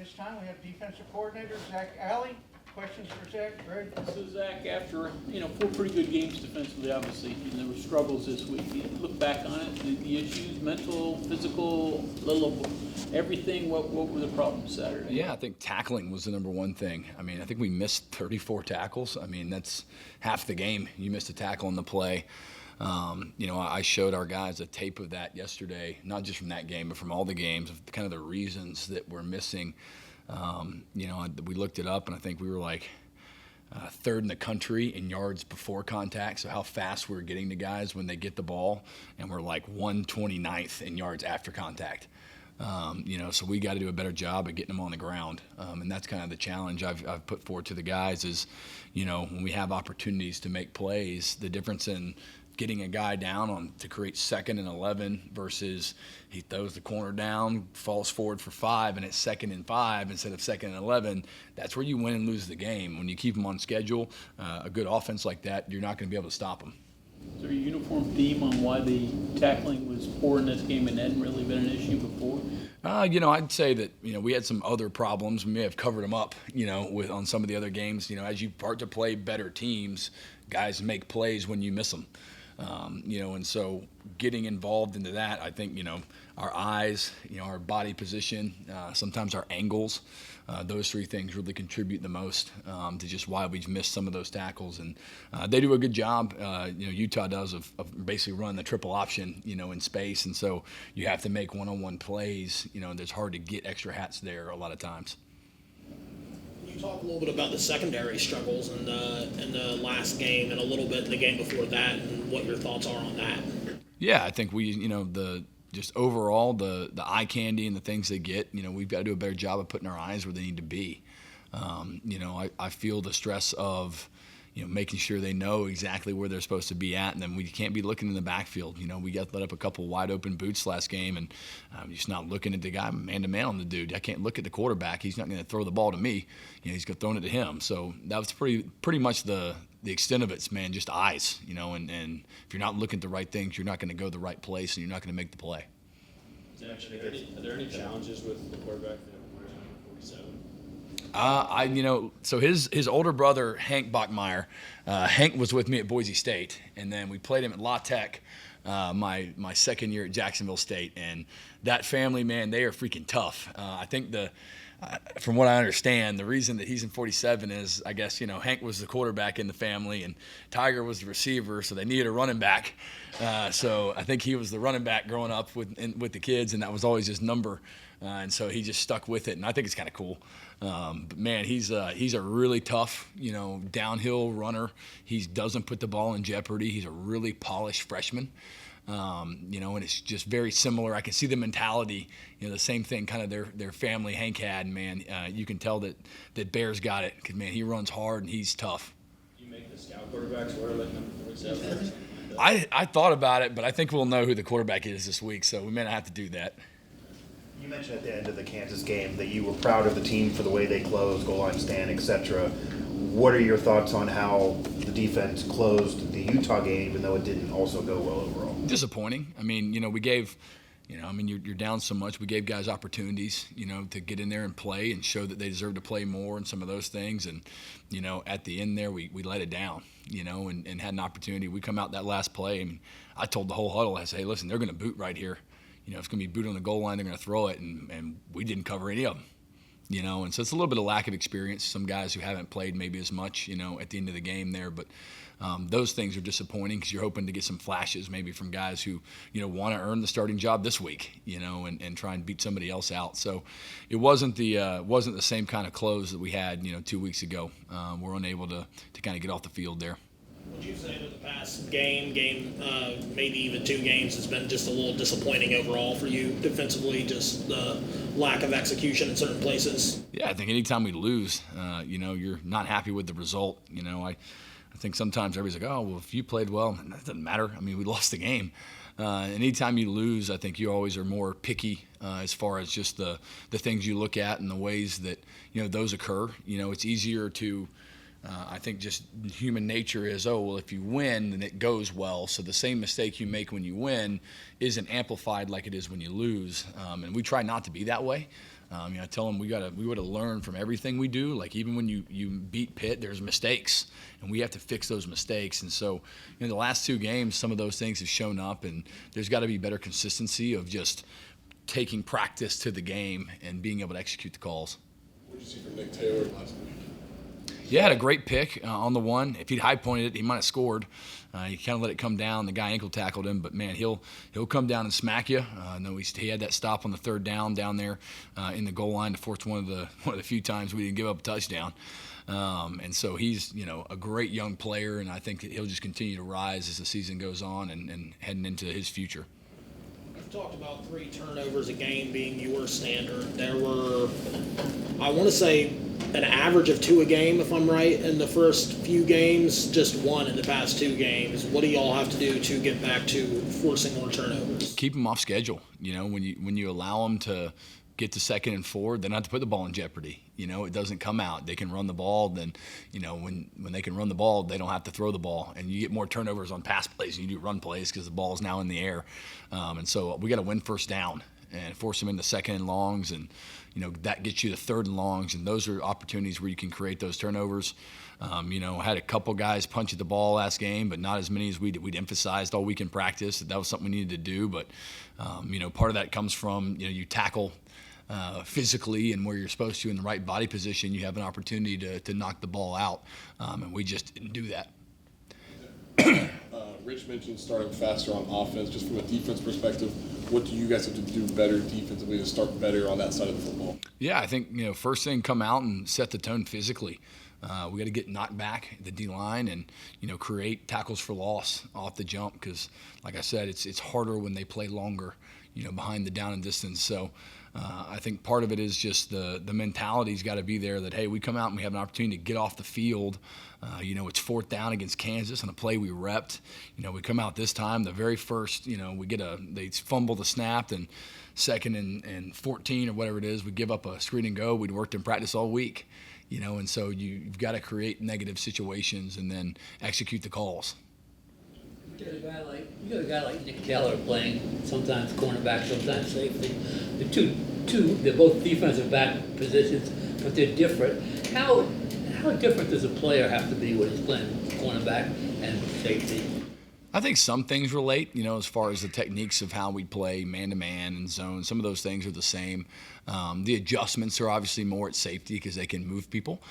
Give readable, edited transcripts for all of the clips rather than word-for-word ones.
This time we have defensive coordinator Zac Alley. Questions for Zac? Greg? So Zach, after four pretty good games defensively, obviously, and there were struggles this week. You look back on it, the issues, mental, physical, little of everything. What were the problems Saturday? Yeah, I think tackling was the number one thing. I mean, I think we missed 34 tackles. I mean, that's half the game. You missed a tackle in the play. I showed our guys a tape of that yesterday, not just from that game, but from all the games, of kind of the reasons that we're missing. We looked it up, and I think we were like third in the country in yards before contact, so how fast we're getting to guys when they get the ball, and we're like 129th in yards after contact. So we got to do a better job at getting them on the ground, and that's kind of the challenge I've put forward to the guys is, when we have opportunities to make plays, the difference in getting a guy down to create 2nd and 11 versus he throws the corner down, falls forward for 5, and it's 2nd and 5 instead of 2nd and 11. That's where you win and lose the game. When you keep them on schedule, a good offense like that, you're not going to be able to stop them. Is there a uniform theme on why the tackling was poor in this game and hadn't really been an issue before? I'd say that, we had some other problems. We may have covered them up, on some of the other games. As you start to play better teams, guys make plays when you miss them. And so getting involved into that, I think, our eyes, our body position, sometimes our angles, those three things really contribute the most to just why we've missed some of those tackles. And they do a good job, Utah does, of basically running the triple option, in space. And so you have to make one-on-one plays, that's hard to get extra hats there a lot of times. You talk a little bit about the secondary struggles in the last game and a little bit in the game before that, and what your thoughts are on that. Yeah, I think we, just overall the eye candy and the things they get, we've got to do a better job of putting our eyes where they need to be. I feel the stress of, making sure they know exactly where they're supposed to be at, and then we can't be looking in the backfield. We got let up a couple wide open boots last game, and just not looking at the guy man-to-man on the dude. I can't look at the quarterback. He's not going to throw the ball to me. He's going to throw it to him. So that was pretty much the extent of it, man, just eyes, and if you're not looking at the right things, you're not going to go the right place, and you're not going to make the play. Are there any challenges with the quarterback that wears number 47? So his older brother, Hank Bachmeyer, Hank was with me at Boise State, and then we played him at La Tech my second year at Jacksonville State. And that family, man, they are freaking tough. I think from what I understand, the reason that he's in 47 is, I guess, Hank was the quarterback in the family and Tiger was the receiver, so they needed a running back. So I think he was the running back growing up with the kids, and that was always his number. And so he just stuck with it, and I think it's kind of cool. But man, he's a really tough, downhill runner. He doesn't put the ball in jeopardy. He's a really polished freshman. And it's just very similar. I can see the mentality, the same thing kind of their family Hank had, and man, you can tell that Bear's got it, because man, he runs hard and he's tough. Do you make the scout quarterbacks wear like number 47 or something? I thought about it, but I think we'll know who the quarterback is this week, so we may not have to do that. You mentioned at the end of the Kansas game that you were proud of the team for the way they closed, goal line stand, etc. What are your thoughts on how the defense closed the Utah game, even though it didn't also go well overall? Disappointing. I mean, we gave, you're down so much. We gave guys opportunities, to get in there and play and show that they deserve to play more and some of those things. And, at the end there, we let it down, and had an opportunity. We come out that last play, and I told the whole huddle, I said, hey, listen, they're going to boot right here. It's going to be boot on the goal line. They're going to throw it, and we didn't cover any of them. And so it's a little bit of lack of experience. Some guys who haven't played maybe as much, at the end of the game there. But those things are disappointing, because you're hoping to get some flashes maybe from guys who, want to earn the starting job this week, and try and beat somebody else out. So it wasn't the same kind of close that we had, 2 weeks ago. We're unable to kind of get off the field there. Would you say that the past game, maybe even 2 games, has been just a little disappointing overall for you defensively, just the lack of execution in certain places? Yeah, I think anytime we lose, you're not happy with the result. I think sometimes everybody's like, oh, well, if you played well, that doesn't matter. I mean, we lost the game. Anytime you lose, I think you always are more picky as far as just the things you look at and the ways that, those occur. It's easier to I think just human nature is, oh, well, if you win, then it goes well. So the same mistake you make when you win isn't amplified like it is when you lose. And we try not to be that way. I tell them we got to learn from everything we do. Like even when you beat Pitt, there's mistakes, and we have to fix those mistakes. And so, the last 2 games, some of those things have shown up, and there's got to be better consistency of just taking practice to the game and being able to execute the calls. What did you see from Nick Taylor last week? Yeah, had a great pick on the one. If he'd high pointed it, he might have scored. He kind of let it come down. The guy ankle tackled him, but man, he'll come down and smack you. No, he had that stop on the 3rd down down there in the goal line to force one of the few times we didn't give up a touchdown. And so he's a great young player, and I think that he'll just continue to rise as the season goes on and heading into his future. You've talked about 3 turnovers a game being your standard. There were, I want to say, an average of 2 a game, if I'm right, in the first few games, just 1 in the past 2 games. What do y'all have to do to get back to forcing more turnovers? Keep them off schedule. When you allow them to get to 2nd and 4, they don't have to put the ball in jeopardy. It doesn't come out. They can run the ball. Then, when they can run the ball, they don't have to throw the ball. And you get more turnovers on pass plays than you do run plays because the ball is now in the air. And so we got to win first down and force them into 2nd and longs, and that gets you to 3rd and longs, and those are opportunities where you can create those turnovers. Had a couple guys punch at the ball last game, but not as many as we'd emphasized all week in practice. That was something we needed to do, but part of that comes from you tackle physically and where you're supposed to in the right body position. You have an opportunity to knock the ball out, and we just didn't do that. Rich mentioned starting faster on offense. Just from a defense perspective, what do you guys have to do better defensively to start better on that side of the football? Yeah, I think first thing, come out and set the tone physically. We got to get knocked back at the D-line and create tackles for loss off the jump because, like I said, it's harder when they play longer, behind the down and distance. So I think part of it is just the mentality's got to be there that, hey, we come out and we have an opportunity to get off the field. It's 4th down against Kansas on a play we repped. We come out this time, the very first, they fumble the snap, and 2nd and 14 or whatever it is, we give up a screen and go. We'd worked in practice all week, and so you've got to create negative situations and then execute the calls. You got a guy like Nick Taylor playing sometimes cornerback, sometimes safety. They're both defensive back positions, but they're different. How different does a player have to be when he's playing cornerback and safety? I think some things relate, as far as the techniques of how we play man-to-man and zone. Some of those things are the same. The adjustments are obviously more at safety because they can move people.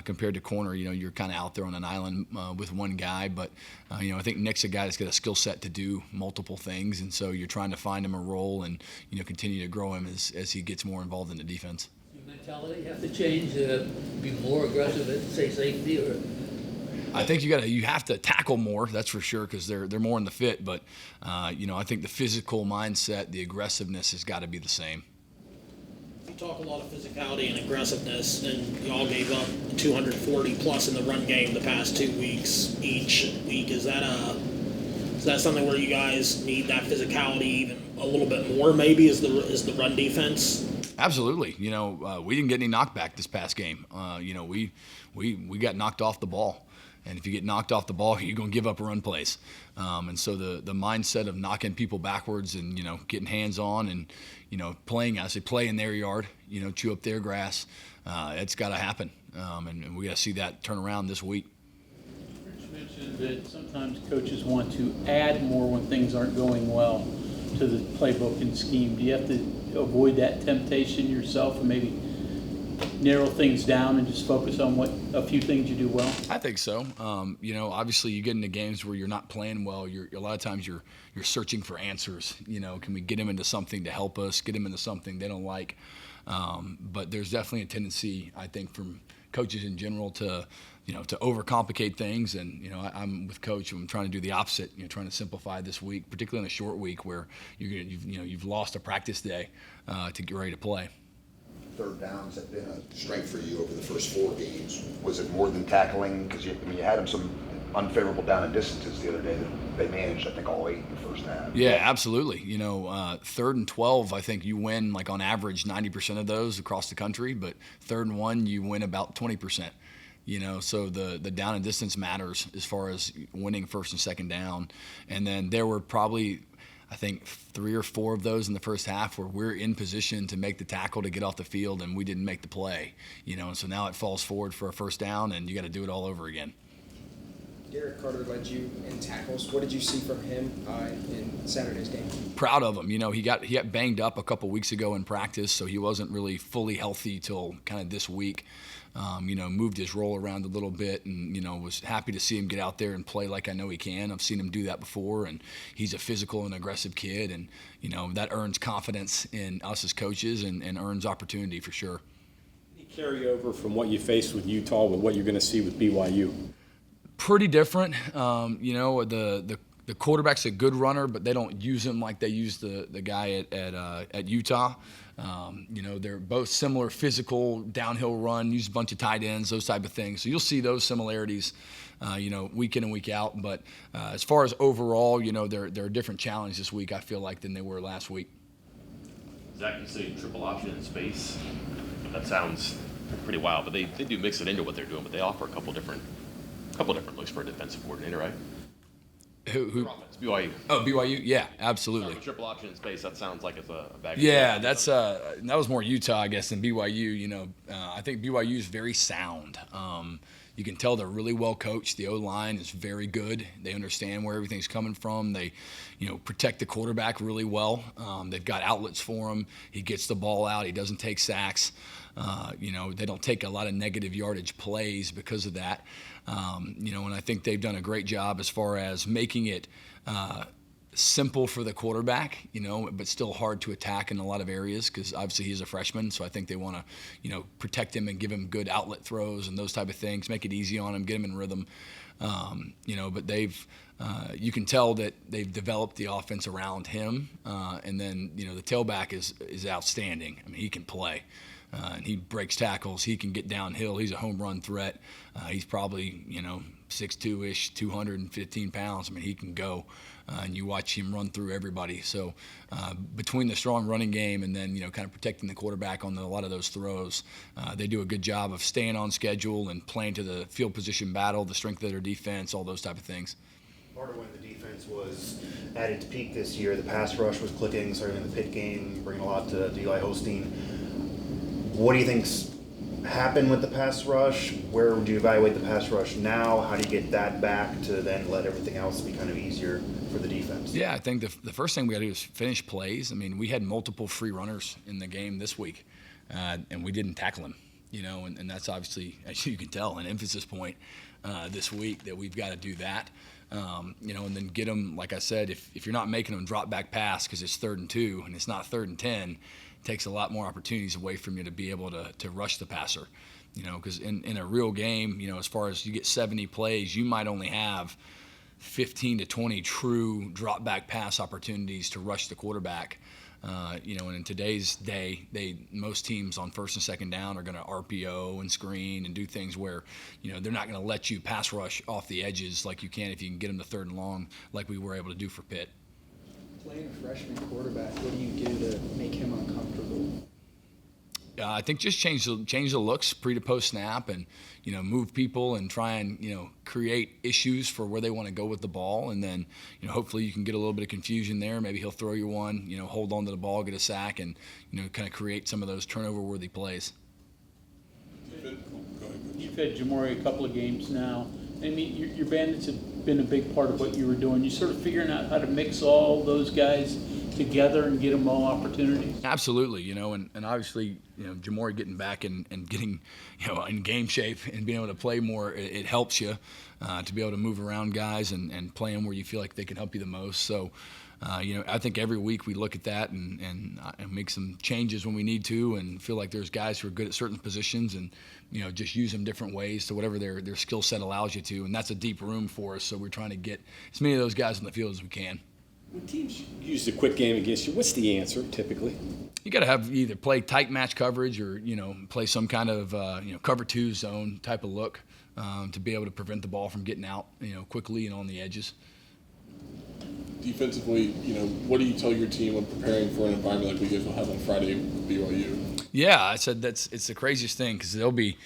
Compared to corner, you're kind of out there on an island with one guy. But, I think Nick's a guy that's got a skill set to do multiple things. And so you're trying to find him a role and, continue to grow him as he gets more involved in the defense. Your mentality have to change, be more aggressive at, say, safety or... I think you have to tackle more, that's for sure, because they're more in the fit. But I think the physical mindset, the aggressiveness has got to be the same. You talk a lot of physicality and aggressiveness, and y'all gave up 240 plus in the run game the past 2 weeks each week. Is that something where you guys need that physicality even a little bit more? Maybe is the run defense. Absolutely. We didn't get any knockback this past game. We got knocked off the ball. And if you get knocked off the ball, you're going to give up run plays. And so the mindset of knocking people backwards and, getting hands-on and, playing, I say play in their yard, chew up their grass, it's got to happen. And we got to see that turn around this week. Rich mentioned that sometimes coaches want to add more when things aren't going well to the playbook and scheme. Do you have to avoid that temptation yourself and maybe narrow things down and just focus on a few things you do well? I think so. Obviously you get into games where you're not playing well. A lot of times you're searching for answers. Can we get them into something to help us? Get them into something they don't like. But there's definitely a tendency, I think, from coaches in general to overcomplicate things. And I'm with Coach. I'm trying to do the opposite. Trying to simplify this week, particularly in a short week where you've lost a practice day to get ready to play. 3rd downs have been a strength for you over the first 4 games. Was it more than tackling? Because you had them some unfavorable down and distances the other day that they managed, I think, all 8 in the first half. Yeah, absolutely. 3rd and 12, I think you win, like on average, 90% of those across the country. But 3rd and 1, you win about 20%. So the down and distance matters as far as winning 1st and 2nd down. And then there were probably, I think 3 or 4 of those in the first half where we're in position to make the tackle to get off the field and we didn't make the play, and so now it falls forward for a first down and you got to do it all over again. Derek Carter led you in tackles. What did you see from him in Saturday's game? Proud of him. He got banged up a couple weeks ago in practice, so he wasn't really fully healthy till kind of this week. Moved his role around a little bit and, was happy to see him get out there and play like I know he can. I've seen him do that before, and he's a physical and aggressive kid, and, that earns confidence in us as coaches and earns opportunity for sure. Any carryover from what you faced with Utah with what you're going to see with BYU? Pretty different. The quarterback's a good runner, but they don't use him like they use the guy at Utah. They're both similar physical downhill run, use a bunch of tight ends, those type of things. So you'll see those similarities, week in and week out. But as far as overall, they're a different challenge this week, I feel like, than they were last week. Zach, you say triple option in space. That sounds pretty wild, but they do mix it into what they're doing, but they offer a couple different looks for a defensive coordinator, right? Who? Offense, BYU. Oh, BYU? Yeah, absolutely. Triple option in space, that sounds like it's a bag. Yeah, that was more Utah, I guess, than BYU. I think BYU is very sound. You can tell they're really well coached. The O-line is very good. They understand where everything's coming from. They, protect the quarterback really well. They've got outlets for him. He gets the ball out. He doesn't take sacks. They don't take a lot of negative yardage plays because of that. And I think they've done a great job as far as making it simple for the quarterback, but still hard to attack in a lot of areas because obviously he's a freshman. So I think they want to, protect him and give him good outlet throws and those type of things, make it easy on him, get him in rhythm. But they've, you can tell that they've developed the offense around him. And then, the tailback is outstanding. I mean, he can play. And he breaks tackles. He can get downhill. He's a home run threat. He's probably, 6'2"-ish, 215 pounds. I mean, he can go. And you watch him run through everybody. So between the strong running game and then, kind of protecting the quarterback on a lot of those throws, they do a good job of staying on schedule and playing to the field position battle, the strength of their defense, all those type of things. Part of when the defense was at its peak this year, the pass rush was clicking, starting in the Pitt game, bringing a lot to Eli Holstein. What do you think's happened with the pass rush? Where would you evaluate the pass rush now? How do you get that back to then let everything else be kind of easier for the defense? Yeah, I think the first thing we got to do is finish plays. I mean, we had multiple free runners in the game this week, and we didn't tackle them. And that's obviously, as you can tell, an emphasis point this week that we've got to do that. And then get them, like I said, if you're not making them drop back pass because it's 3rd and 2 and it's not 3rd and 10, takes a lot more opportunities away from you to be able to rush the passer, because in a real game, as far as you get 70 plays, you might only have 15 to 20 true drop back pass opportunities to rush the quarterback. And in today's day, most teams on 1st and 2nd down are going to RPO and screen and do things where, they're not going to let you pass rush off the edges like you can if you can get them to 3rd and long like we were able to do for Pitt. Playing a freshman quarterback, what do you do to make him uncomfortable? I think just change the looks pre to post snap and, move people and try and, create issues for where they want to go with the ball. And then, hopefully you can get a little bit of confusion there. Maybe he'll throw you one, hold on to the ball, get a sack, and, kind of create some of those turnover-worthy plays. You've had Jamori a couple of games now. I mean, your bandits have been a big part of what you were doing. You sort of figuring out how to mix all those guys together and get them all opportunities. Absolutely, and obviously, Jamori getting back and getting, in game shape and being able to play more, it helps you to be able to move around guys and play them where you feel like they can help you the most. So, I think every week we look at that and make some changes when we need to and feel like there's guys who are good at certain positions and, just use them different ways to whatever their skill set allows you to. And that's a deep room for us, so we're trying to get as many of those guys on the field as we can. When teams use the quick game against you, what's the answer typically? You got to have either play tight match coverage or, play some kind of, cover 2 zone type of look to be able to prevent the ball from getting out, quickly and on the edges. Defensively, what do you tell your team when preparing for an environment like we guys will have on Friday with BYU? Yeah, I said it's the craziest thing because there'll be,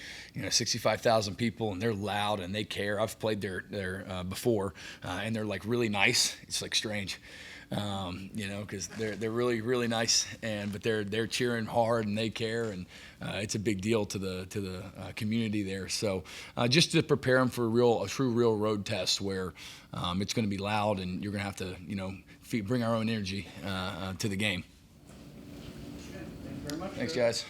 65,000 people and they're loud and they care. I've played there before and they're like really nice. It's like strange. because they're really, really nice, but they're cheering hard and they care, and it's a big deal to the community there. So just to prepare them for a true real road test where it's going to be loud and you're going to have to bring our own energy to the game. Thank you very much. Thanks, sir. guys.